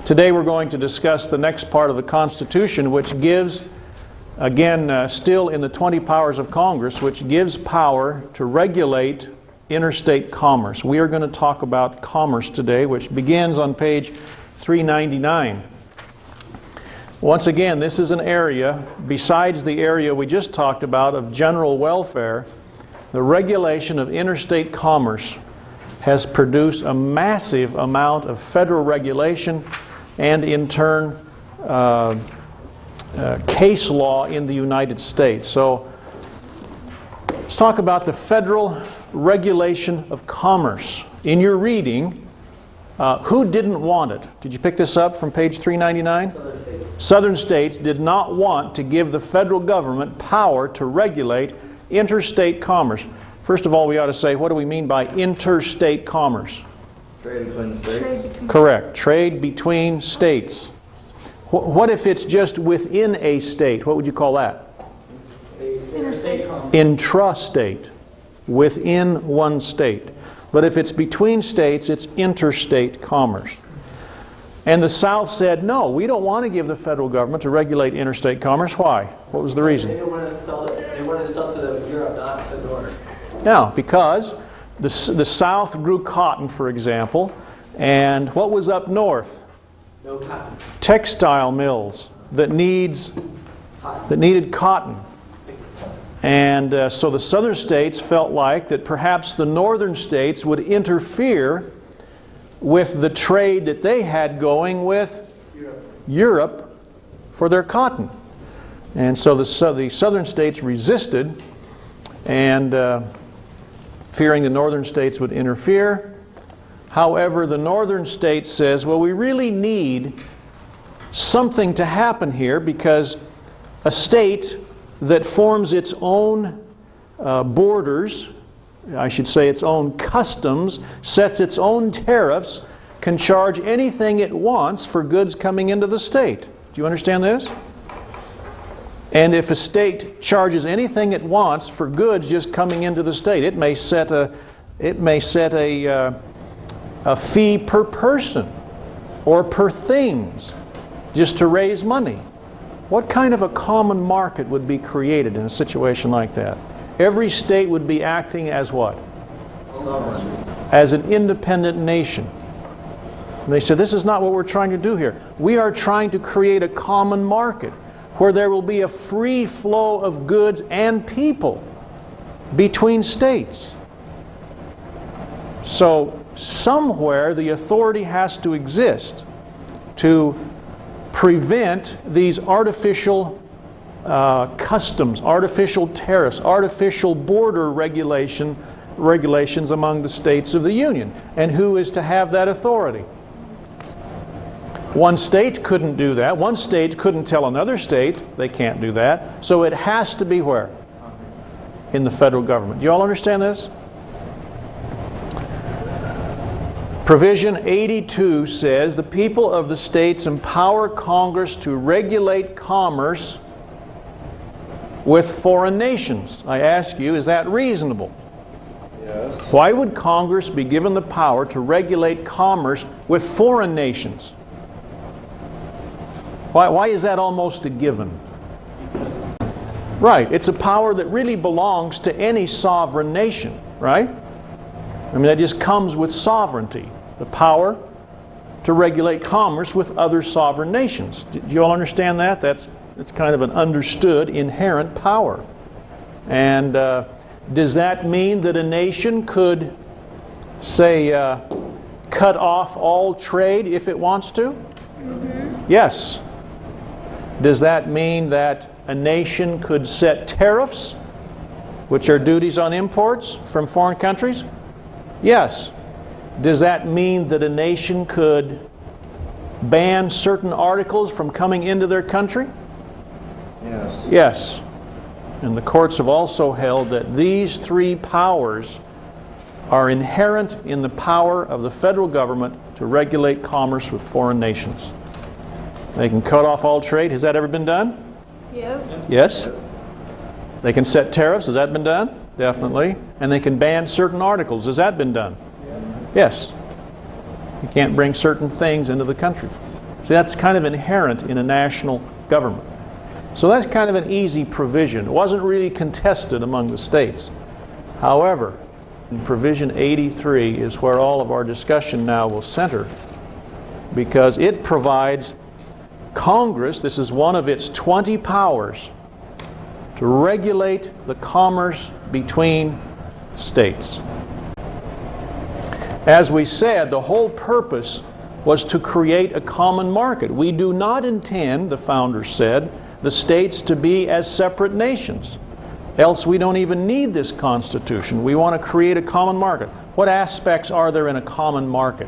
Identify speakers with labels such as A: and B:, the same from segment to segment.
A: Today we're going to discuss the next part of the Constitution, which gives, again, still in the 20 powers of Congress, which gives power to regulate interstate commerce. We are going to talk about commerce today, which begins on page 399. Once again, this is an area, besides the area we just talked about of general welfare, the regulation of interstate commerce has produced a massive amount of federal regulation and, in turn, case law in the United States. So, let's talk about the federal regulation of commerce. In your reading, who didn't want it? Did you pick this up from page 399? Southern states did not want to give the federal government power to regulate interstate commerce. First of all, we ought to say, what do we mean by interstate commerce?
B: Trade between states.
A: Correct. Trade between states. What if it's just within a state? What would you call that?
B: Interstate commerce.
A: Intrastate. Within one state. But if it's between states, it's interstate commerce. And the South said, no, we don't want to give the federal government to regulate interstate commerce. Why? What was the reason?
B: They wanted to sell it. They wanted to sell to Europe, not to North.
A: Now, because the South grew cotton, for example, and what was up north?
B: No cotton.
A: Textile mills that needed cotton. And so the southern states felt like that perhaps the northern states would interfere with the trade that they had going with Europe for their cotton. And so the southern states resisted, and fearing the northern states would interfere. However, the northern states says, well, we really need something to happen here, because a state that forms its own borders, I should say its own customs, sets its own tariffs, can charge anything it wants for goods coming into the state. Do you understand this? And if a state charges anything it wants for goods just coming into the state, it may set a fee per person or per things just to raise money. What kind of a common market would be created in a situation like that? Every state would be acting as what?
B: Sovereign.
A: As an independent nation. And they said, this is not what we're trying to do here. We are trying to create a common market where there will be a free flow of goods and people between states. So somewhere the authority has to exist to prevent these artificial customs, artificial tariffs, artificial border regulations among the states of the Union. And who is to have that authority? One state couldn't do that. One state couldn't tell another state they can't do that. So it has to be where? In the federal government. Do you all understand this? Provision 82 says, the people of the states empower Congress to regulate commerce with foreign nations. I ask you, is that reasonable?
B: Yes.
A: Why would Congress be given the power to regulate commerce with foreign nations? Why is that almost a given? Right, it's a power that really belongs to any sovereign nation, right? I mean, that just comes with sovereignty. The power to regulate commerce with other sovereign nations. Do you all understand that? That's kind of an understood, inherent power. And does that mean that a nation could, say, cut off all trade if it wants to? Mm-hmm. Yes. Does that mean that a nation could set tariffs, which are duties on imports from foreign countries? Yes. Does that mean that a nation could ban certain articles from coming into their country?
B: Yes.
A: Yes. And the courts have also held that these three powers are inherent in the power of the federal government to regulate commerce with foreign nations. They can cut off all trade. Has that ever been done?
C: Yep.
A: Yes. They can set tariffs. Has that been done? Definitely. And they can ban certain articles. Has that been done? Yes. You can't bring certain things into the country. See, that's kind of inherent in a national government. So that's kind of an easy provision. It wasn't really contested among the states. However, in Provision 83 is where all of our discussion now will center, because it provides Congress, this is one of its 20 powers, to regulate the commerce between states. As we said, the whole purpose was to create a common market. We do not intend, the founders said, the states to be as separate nations. Else we don't even need this Constitution. We want to create a common market. What aspects are there in a common market?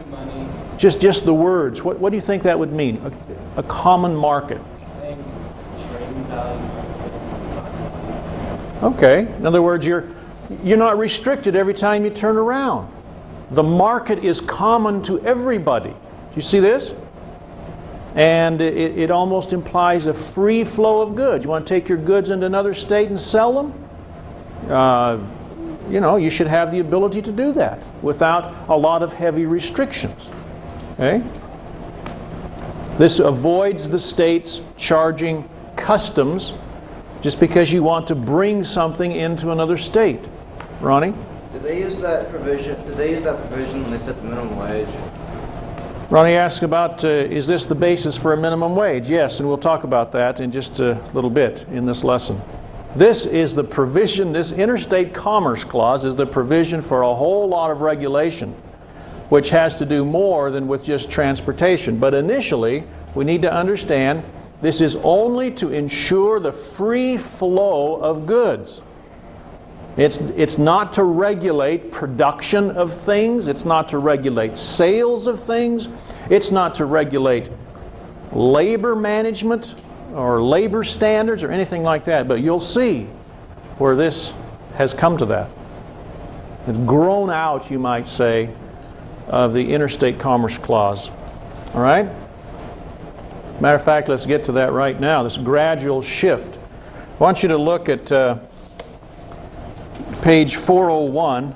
B: Money.
A: Just the words. What do you think that would mean? A common market.
B: Same trading value.
A: Okay. In other words, you're not restricted every time you turn around. The market is common to everybody. Do you see this? And it almost implies a free flow of goods. You want to take your goods into another state and sell them? You know, you should have the ability to do that without a lot of heavy restrictions. Okay? This avoids the states charging customs just because you want to bring something into another state. Ronnie?
C: Did they use that provision when they set the minimum wage?
A: Ronnie asked about, is this the basis for a minimum wage? Yes, and we'll talk about that in just a little bit in this lesson. This is the provision, this Interstate Commerce Clause is the provision for a whole lot of regulation, which has to do more than with just transportation. But initially, we need to understand this is only to ensure the free flow of goods. It's not to regulate production of things. It's not to regulate sales of things. It's not to regulate labor management or labor standards or anything like that. But you'll see where this has come to that. It's grown out, you might say, of the Interstate Commerce Clause. All right? Matter of fact, let's get to that right now, this gradual shift. I want you to look at page 401.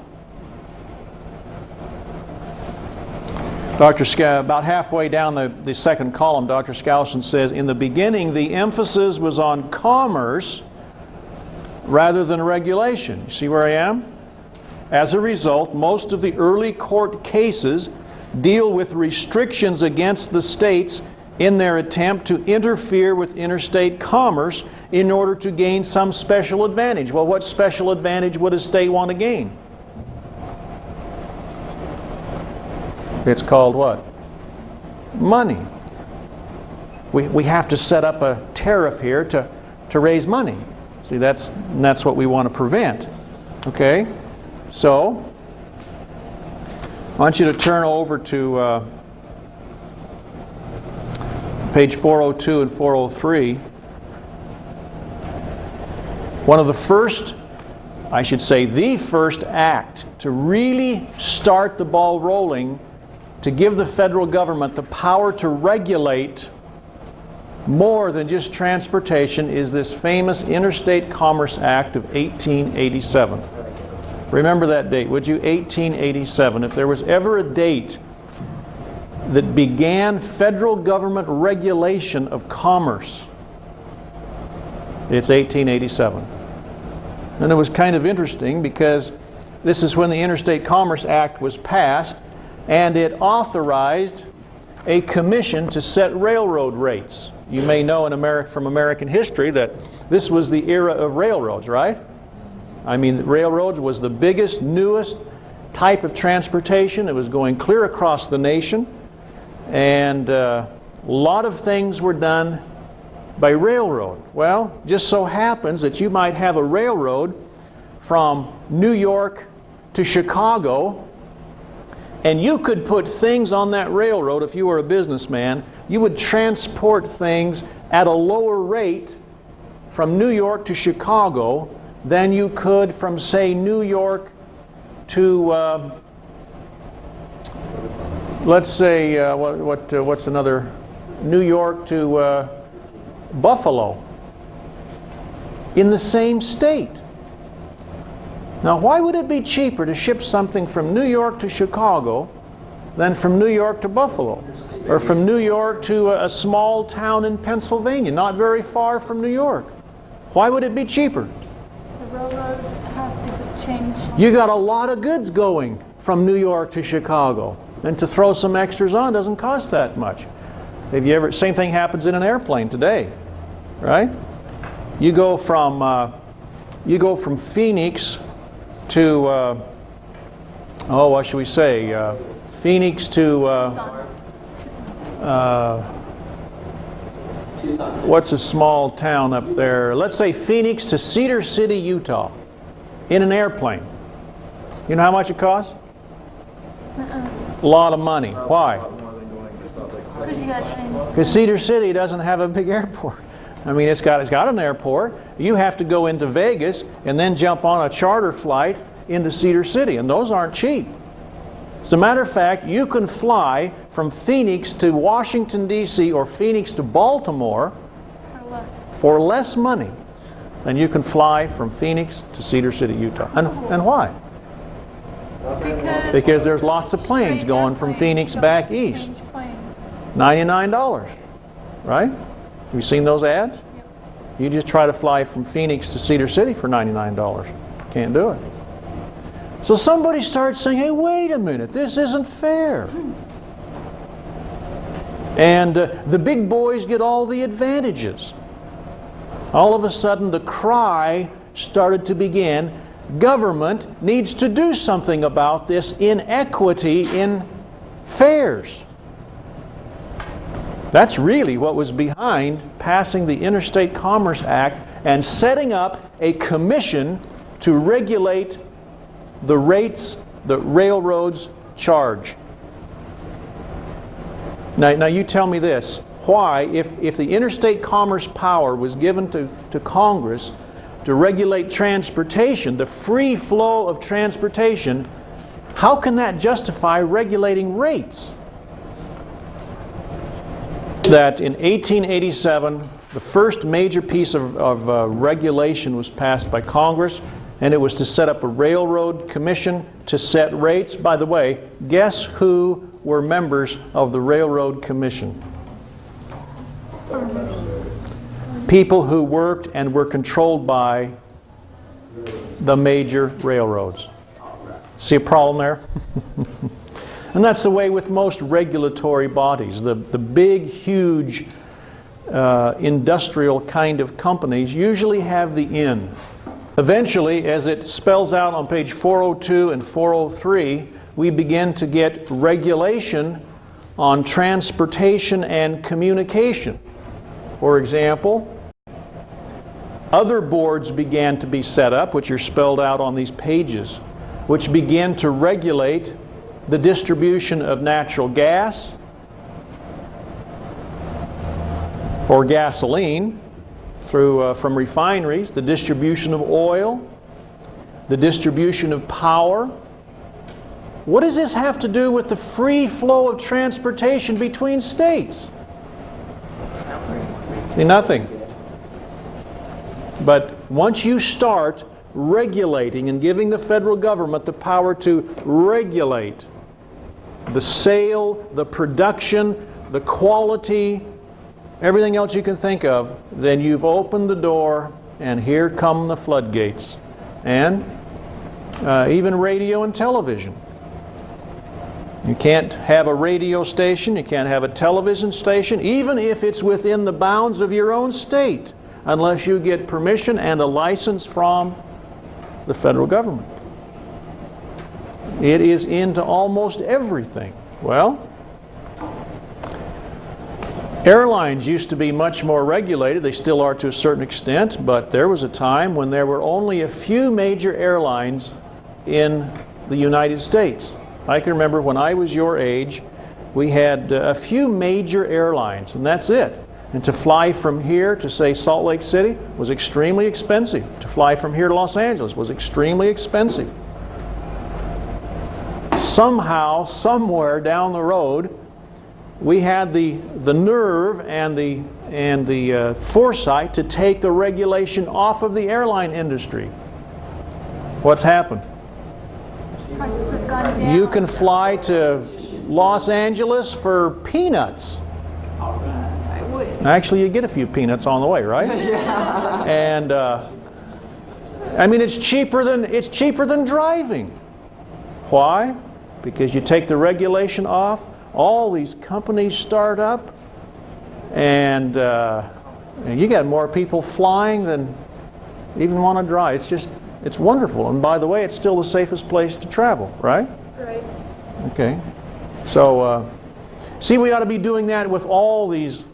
A: About halfway down the second column, Dr. Skousen says, in the beginning, the emphasis was on commerce rather than regulation. You see where I am? As a result, most of the early court cases deal with restrictions against the states in their attempt to interfere with interstate commerce in order to gain some special advantage. Well, what special advantage would a state want to gain? It's called what? Money. We have to set up a tariff here to raise money. See, that's what we want to prevent. Okay? So, I want you to turn over to page 402 and 403. One of the first, I should say the first act to really start the ball rolling, to give the federal government the power to regulate more than just transportation, is this famous Interstate Commerce Act of 1887. Remember that date, would you? 1887. If there was ever a date that began federal government regulation of commerce, it's 1887. And it was kind of interesting because this is when the Interstate Commerce Act was passed, and it authorized a commission to set railroad rates. You may know from American history that this was the era of railroads, right? I mean, railroads was the biggest, newest type of transportation. It was going clear across the nation, and a lot of things were done by railroad. Well, just so happens that you might have a railroad from New York to Chicago, and you could put things on that railroad. If you were a businessman, you would transport things at a lower rate from New York to Chicago than you could from, say, New York to, let's say, what's another? New York to Buffalo, in the same state. Now, why would it be cheaper to ship something from New York to Chicago than from New York to Buffalo, or from New York to a small town in Pennsylvania, not very far from New York. Why would it be cheaper?
D: The railroad has to change.
A: You got a lot of goods going from New York to Chicago, and to throw some extras on doesn't cost that much. Have you ever? Same thing happens in an airplane today, right? You go from Phoenix to what should we say? Phoenix to what's a small town up there? Let's say Phoenix to Cedar City, Utah, in an airplane. You know how much it costs? A lot of money. Why? Because Cedar City doesn't have a big airport. I mean, it's got an airport. You have to go into Vegas and then jump on a charter flight into Cedar City, and those aren't cheap. As a matter of fact, you can fly from Phoenix to Washington, D.C. or Phoenix to Baltimore for less money than you can fly from Phoenix to Cedar City, Utah. And why? Because there's lots of planes going from Phoenix back east. $99, right? Have you seen those ads? You just try to fly from Phoenix to Cedar City for $99. Can't do it. So somebody starts saying, hey, wait a minute, this isn't fair. And the big boys get all the advantages. All of a sudden the cry started to begin, government needs to do something about this inequity in fares. That's really what was behind passing the Interstate Commerce Act and setting up a commission to regulate the rates that railroads charge. Now you tell me this. Why, if the interstate commerce power was given to Congress to regulate transportation, the free flow of transportation, how can that justify regulating rates? That in 1887, the first major piece of regulation was passed by Congress, and it was to set up a railroad commission to set rates. By the way, guess who were members of the Railroad Commission? People who worked and were controlled by the major railroads. See a problem there? And that's the way with most regulatory bodies. The big, huge industrial kind of companies usually have the in. Eventually, as it spells out on page 402 and 403, we begin to get regulation on transportation and communication. For example, other boards began to be set up, which are spelled out on these pages, which began to regulate the distribution of natural gas or gasoline from refineries, the distribution of oil, the distribution of power. What does this have to do with the free flow of transportation between states? Nothing. But once you start regulating and giving the federal government the power to regulate the sale, the production, the quality, everything else you can think of, then you've opened the door and here come the floodgates. And even radio and television. You can't have a radio station, you can't have a television station, even if it's within the bounds of your own state, unless you get permission and a license from the federal government. It is into almost everything. Well, airlines used to be much more regulated. They still are to a certain extent, but there was a time when there were only a few major airlines in the United States. I can remember when I was your age, we had a few major airlines, and that's it. And to fly from here to, say, Salt Lake City was extremely expensive. To fly from here to Los Angeles was extremely expensive. Somehow, somewhere down the road, we had the nerve and the foresight to take the regulation off of the airline industry. What's happened?
D: Prices have gone down.
A: You can fly to Los Angeles for peanuts.
D: I would.
A: Actually, you get a few peanuts on the way, right? Yeah. And I mean, it's cheaper than driving. Why? Because you take the regulation off, all these companies start up, and you got more people flying than even want to drive. It's wonderful. And by the way, it's still the safest place to travel, right?
D: Right.
A: Okay. So, see, we ought to be doing that with all these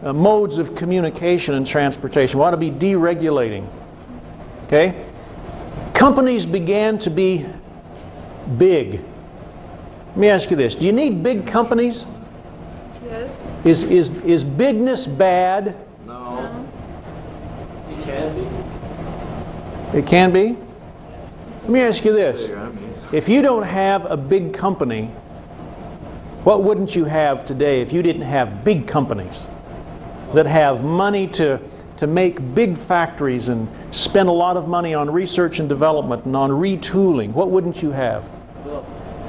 A: modes of communication and transportation. We ought to be deregulating. Okay? Companies began to be big. Let me ask you this. Do you need big companies?
D: Yes.
A: Is bigness bad?
C: No.
B: You can be.
A: It can be? Let me ask you this. If you don't have a big company, what wouldn't you have today if you didn't have big companies that have money to make big factories and spend a lot of money on research and development and on retooling? What wouldn't you have?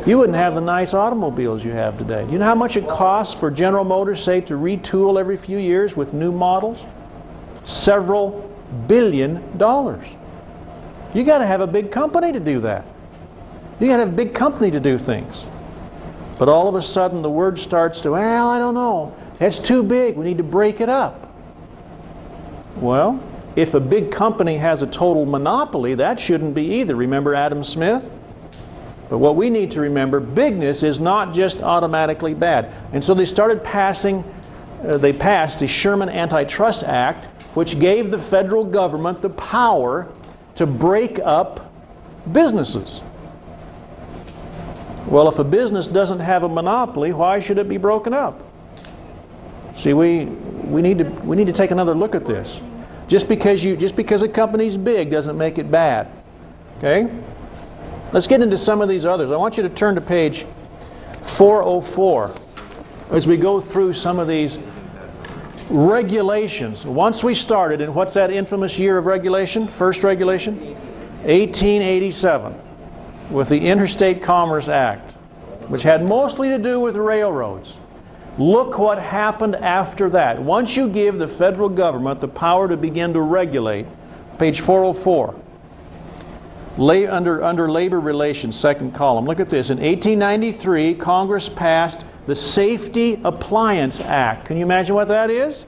A: You wouldn't have the nice automobiles you have today. Do you know how much it costs for General Motors, say, to retool every few years with new models? Several $billions. You got to have a big company to do that. You got to have a big company to do things. But all of a sudden the word starts to, well, I don't know. That's too big. We need to break it up. Well, if a big company has a total monopoly, that shouldn't be either. Remember Adam Smith? But what we need to remember, bigness is not just automatically bad. And so they started passing, they passed the Sherman Antitrust Act, which gave the federal government the power to break up businesses. Well, if a business doesn't have a monopoly, why should it be broken up? See, we need to take another look at this. Just because a company's big doesn't make it bad. Okay? Let's get into some of these others. I want you to turn to page 404 as we go through some of these regulations. Once we started, and what's that infamous year of regulation? First regulation? 1887, with the Interstate Commerce Act, which had mostly to do with railroads. Look what happened after that. Once you give the federal government the power to begin to regulate, page 404, under labor relations, second column, look at this. In 1893, Congress passed the Safety Appliance Act. Can you imagine what that is?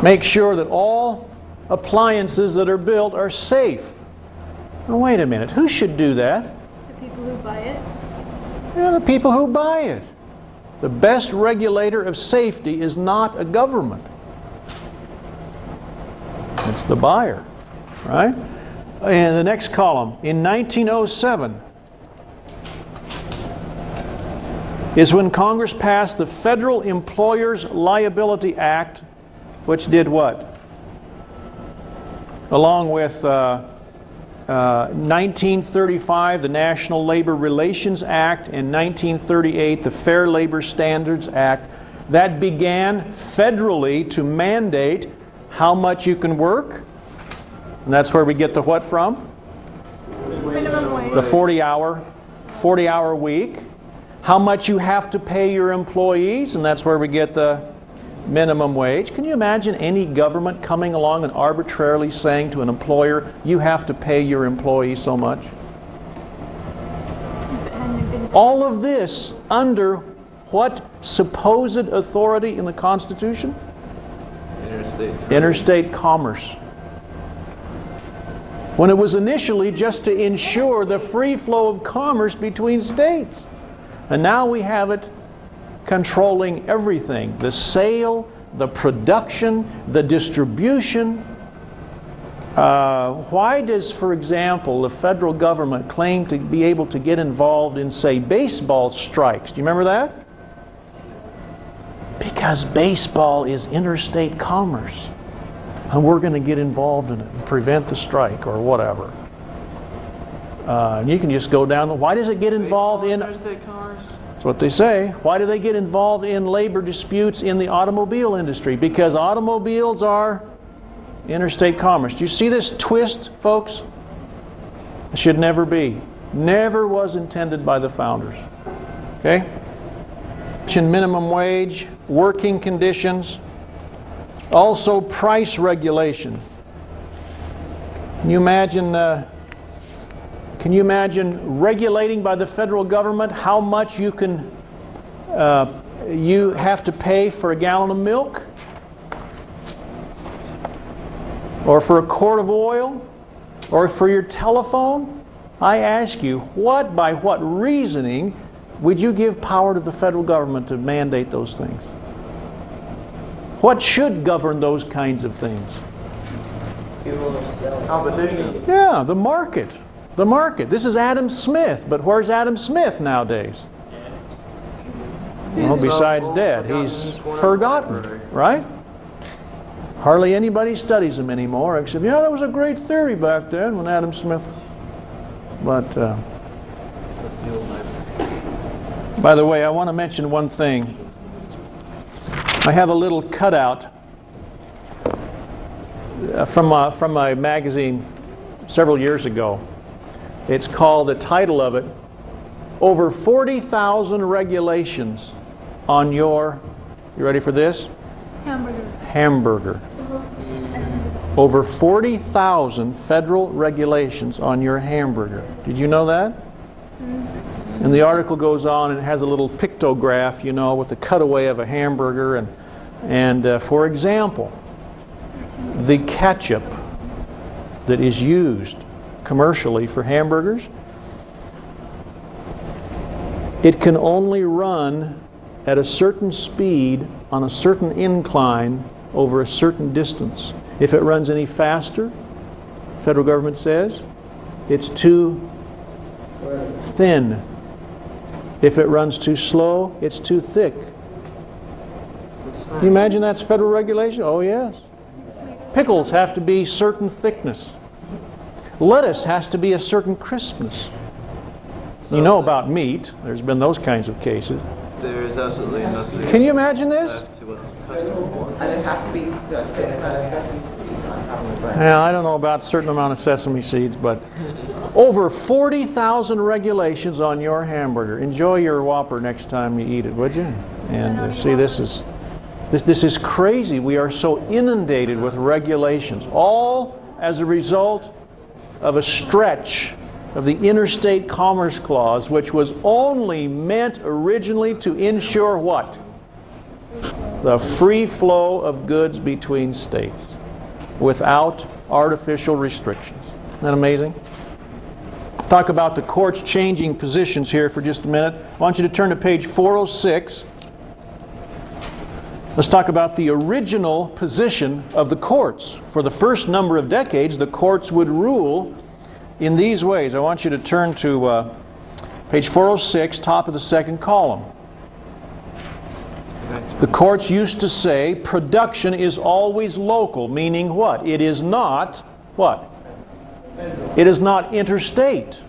A: Make sure that all appliances that are built are safe. Now, wait a minute. Who should do that?
D: The people who buy it.
A: Yeah, the people who buy it. The best regulator of safety is not a government. It's the buyer, right? And the next column, in 1907, is when Congress passed the Federal Employers' Liability Act, which did what? Along with 1935, the National Labor Relations Act, and 1938, the Fair Labor Standards Act, that began federally to mandate how much you can work. And that's where we get the what from?
D: Minimum wage.
A: The 40-hour week. How much you have to pay your employees, and that's where we get the minimum wage. Can you imagine any government coming along and arbitrarily saying to an employer, you have to pay your employee so much? All of this under what supposed authority in the Constitution? Interstate commerce. When it was initially just to ensure the free flow of commerce between states. And now we have it controlling everything. The sale, the production, the distribution. Why does, for example, the federal government claim to be able to get involved in, say, baseball strikes? Do you remember that? Because baseball is interstate commerce. And we're going to get involved in it and prevent the strike or whatever. And you can just go down the... Why does it get involved in...
C: Interstate commerce?
A: That's what they say. Why do they get involved in labor disputes in the automobile industry? Because automobiles are interstate commerce. Do you see this twist, folks? It should never be. Never was intended by the founders. Okay? Minimum wage, working conditions, also price regulation. Can you imagine regulating by the federal government how much you have to pay for a gallon of milk? Or for a quart of oil? Or for your telephone? I ask you, by what reasoning would you give power to the federal government to mandate those things? What should govern those kinds of things?
C: Competition.
A: Yeah, the market. The market. This is Adam Smith, but where's Adam Smith nowadays? Well, besides dead, he's forgotten, right? Hardly anybody studies him anymore, except, yeah, that was a great theory back then when Adam Smith. But, by the way, I want to mention one thing. I have a little cutout from a magazine several years ago. It's called, the title of it, Over 40,000 Regulations on Your, you ready for this? Hamburger. Over 40,000 federal regulations on your hamburger. Did you know that? And the article goes on and it has a little pictograph, you know, with the cutaway of a hamburger. And for example, the ketchup that is used commercially for hamburgers, it can only run at a certain speed on a certain incline over a certain distance. If it runs any faster, the federal government says, it's too thin. If it runs too slow, it's too thick. You imagine that's federal regulation? Oh yes. Pickles have to be certain thickness. Lettuce has to be a certain crispness. You know about meat. There's been those kinds of cases.
C: There is absolutely nothing.
A: Can you imagine this?
C: And it have to be
A: Yeah, I don't know about a certain amount of sesame seeds, but over 40,000 regulations on your hamburger. Enjoy your Whopper next time you eat it, would you? And see, this is crazy. We are so inundated with regulations, all as a result of a stretch of the Interstate Commerce Clause, which was only meant originally to ensure what? The free flow of goods between states without artificial restrictions. Isn't that amazing? Talk about the courts changing positions here for just a minute. I want you to turn to page 406. Let's talk about the original position of the courts. For the first number of decades, the courts would rule in these ways. I want you to turn to page 406, top of the second column. The courts used to say production is always local, meaning what? It is not what? It is not interstate.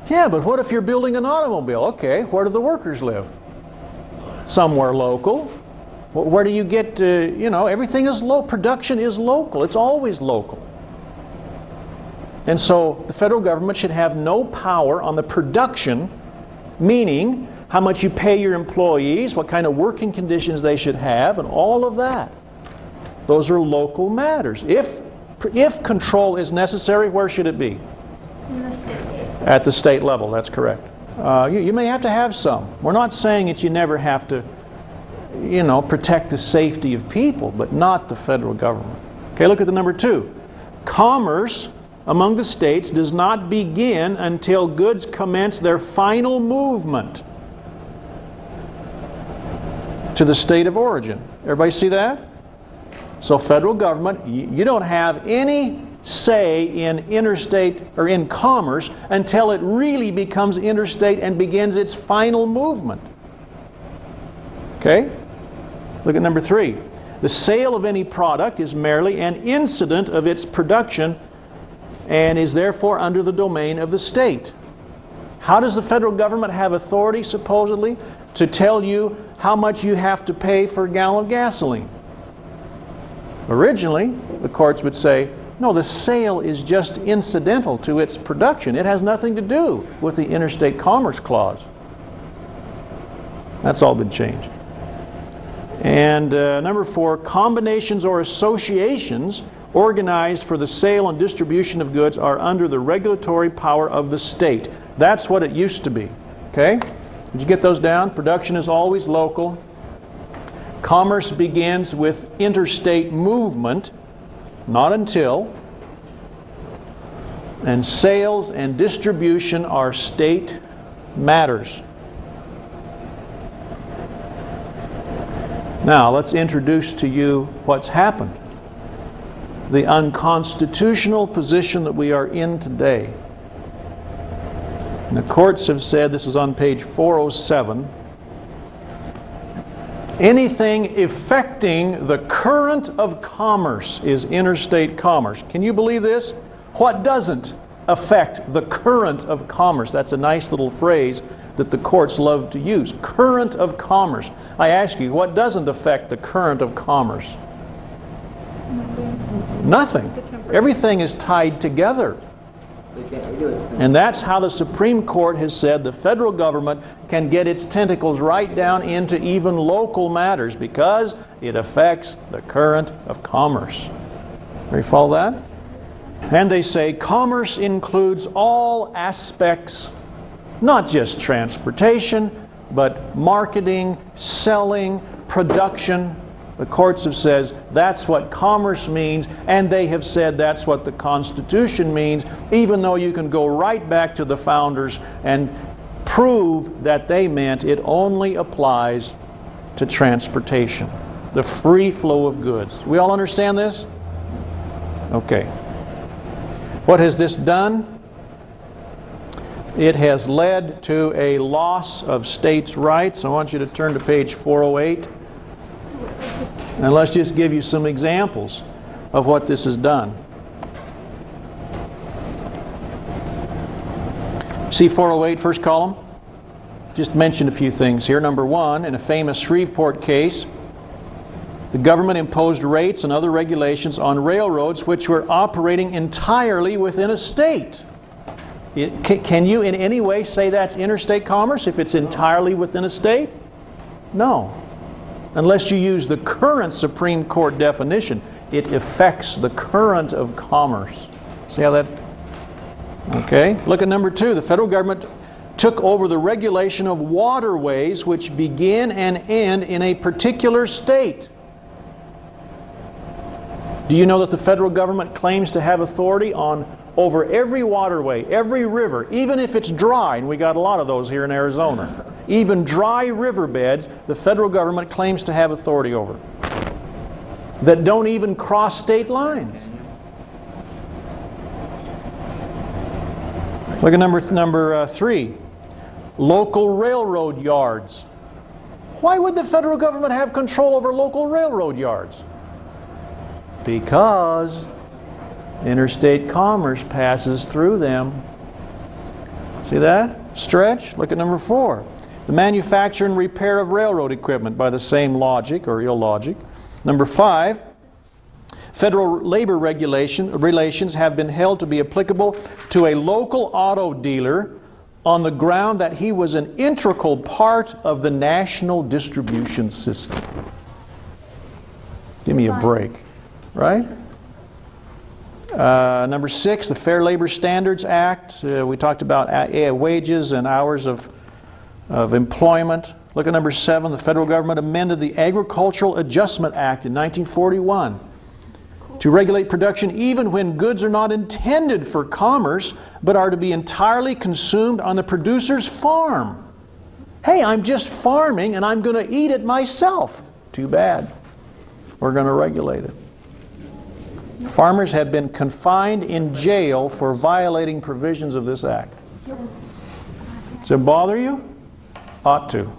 A: Yeah, but what if you're building an automobile? Okay, where do the workers live? Somewhere local. Where do you get, you know, everything is local. Production is local. It's always local. And so the federal government should have no power on the production, meaning how much you pay your employees, what kind of working conditions they should have, and all of that. Those are local matters. If control is necessary, where should it be?
D: In the state.
A: At the state level, that's correct. You may have to have some. We're not saying that you never have to, you know, protect the safety of people, but not the federal government. Okay, look at the number 2. Commerce among the states does not begin until goods commence their final movement to the state of origin. Everybody see that? So federal government, you don't have any say in interstate or in commerce until it really becomes interstate and begins its final movement. Okay? Look at number 3. The sale of any product is merely an incident of its production and is therefore under the domain of the state. How does the federal government have authority, supposedly, to tell you how much you have to pay for a gallon of gasoline? Originally, the courts would say, No, the sale is just incidental to its production. It has nothing to do with the Interstate Commerce Clause. That's all been changed. And number 4, combinations or associations organized for the sale and distribution of goods are under the regulatory power of the state. That's what it used to be. Okay? Did you get those down? Production is always local. Commerce begins with interstate movement, not until. And sales and distribution are state matters. Now, let's introduce to you what's happened. The unconstitutional position that we are in today. And the courts have said, this is on page 407, anything affecting the current of commerce is interstate commerce. Can you believe this? What doesn't affect the current of commerce? That's a nice little phrase that the courts love to use. Current of commerce. I ask you, what doesn't affect the current of commerce? Nothing. Everything is tied together. And that's how the Supreme Court has said the federal government can get its tentacles right down into even local matters because it affects the current of commerce. You follow that? And they say commerce includes all aspects, not just transportation, but marketing, selling, production. The courts have said that's what commerce means, and they have said that's what the Constitution means, even though you can go right back to the founders and prove that they meant it only applies to transportation, the free flow of goods. We all understand this? Okay. What has this done? It has led to a loss of states' rights. I want you to turn to page 408. And let's just give you some examples of what this has done. See 408, first column? Just mention a few things here. Number 1, in a famous Shreveport case, the government imposed rates and other regulations on railroads which were operating entirely within a state. Can you in any way say that's interstate commerce if it's entirely within a state? No. Unless you use the current Supreme Court definition, it affects the current of commerce. See how that? Okay. Look at number 2. The federal government took over the regulation of waterways which begin and end in a particular state. Do you know that the federal government claims to have authority over every waterway, every river, even if it's dry, and we got a lot of those here in Arizona. Even dry riverbeds, the federal government claims to have authority over, that don't even cross state lines. Look at number 3, local railroad yards. Why would the federal government have control over local railroad yards? Because interstate commerce passes through them. See that? Stretch. Look at number 4. The manufacture and repair of railroad equipment by the same logic or illogic. Number 5. Federal labor relations have been held to be applicable to a local auto dealer on the ground that he was an integral part of the national distribution system. Give me a break. Right? Number 6, the Fair Labor Standards Act. We talked about wages and hours of employment. Look at number 7. The federal government amended the Agricultural Adjustment Act in 1941 to regulate production even when goods are not intended for commerce but are to be entirely consumed on the producer's farm. Hey, I'm just farming and I'm going to eat it myself. Too bad. We're going to regulate it. Farmers have been confined in jail for violating provisions of this act. Does it bother you? Ought to.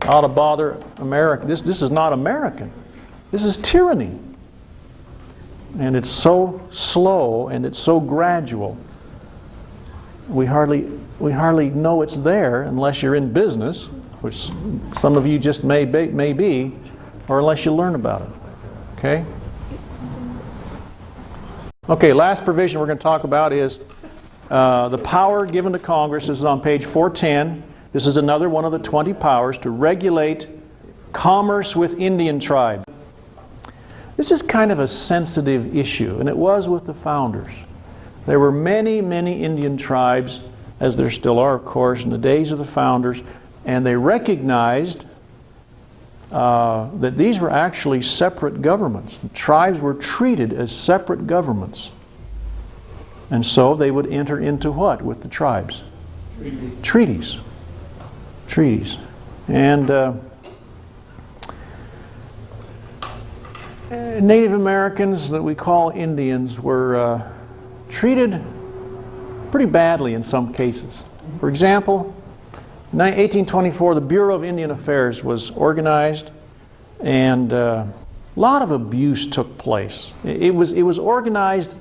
A: Ought to bother America. This is not American. This is tyranny. And it's so slow and it's so gradual. We hardly know it's there unless you're in business, which some of you just may be, or unless you learn about it. Okay? Okay, last provision we're going to talk about is the power given to Congress. This is on page 410. This is another one of the 20 powers to regulate commerce with Indian tribes. This is kind of a sensitive issue, and it was with the founders. There were many, many Indian tribes, as there still are, of course, in the days of the founders, and they recognized that these were actually separate governments. The tribes were treated as separate governments. And so they would enter into what with the tribes? Treaties. Treaties. And Native Americans that we call Indians were treated pretty badly in some cases. For example, in 1824, the Bureau of Indian Affairs was organized, and a lot of abuse took place. It was organized,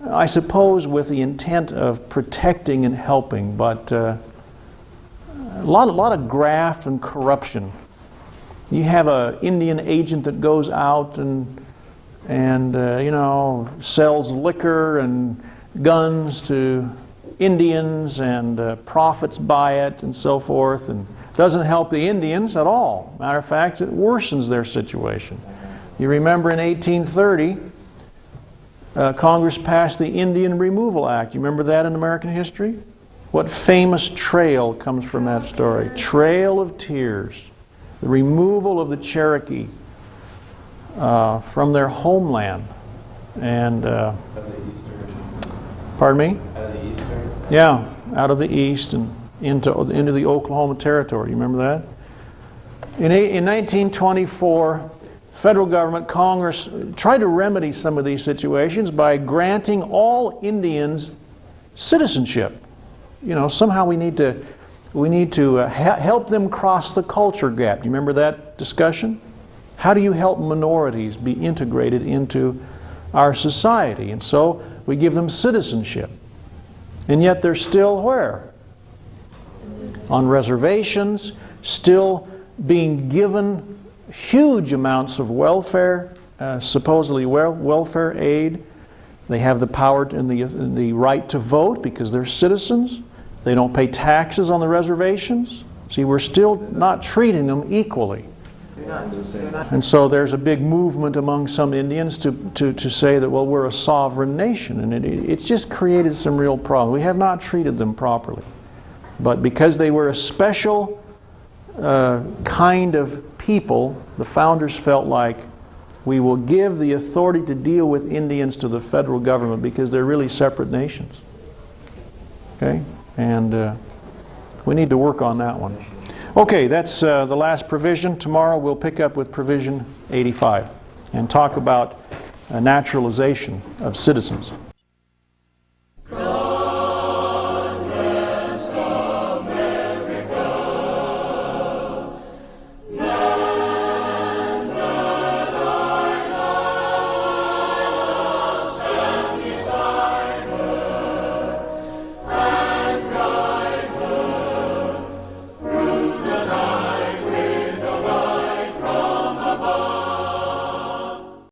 A: I suppose, with the intent of protecting and helping, but a lot of graft and corruption. You have an Indian agent that goes out and you know, sells liquor and guns to Indians and profits by it and so forth, and doesn't help the Indians at all. Matter of fact, it worsens their situation. You remember in 1830, Congress passed the Indian Removal Act. You remember that in American history? What famous trail comes from that story? Trail of Tears. The removal of the Cherokee from their homeland. And pardon me?
B: Out of the eastern?
A: Yeah, out of the east and into the Oklahoma Territory. You remember that? In 1924, federal government, Congress, tried to remedy some of these situations by granting all Indians citizenship. You know, somehow we need to help them cross the culture gap. Do you remember that discussion? How do you help minorities be integrated into our society? And so we give them citizenship. And yet they're still where? On reservations, still being given huge amounts of welfare, supposedly welfare aid. They have the power and the right to vote because they're citizens. They don't pay taxes on the reservations. See, we're still not treating them equally. And so there's a big movement among some Indians to say that, well, we're a sovereign nation. And it's just created some real problems. We have not treated them properly. But because they were a special kind of people, the founders felt like we will give the authority to deal with Indians to the federal government because they're really separate nations. Okay? And we need to work on that one. Okay, that's the last provision. Tomorrow we'll pick up with provision 85 and talk about naturalization of citizens.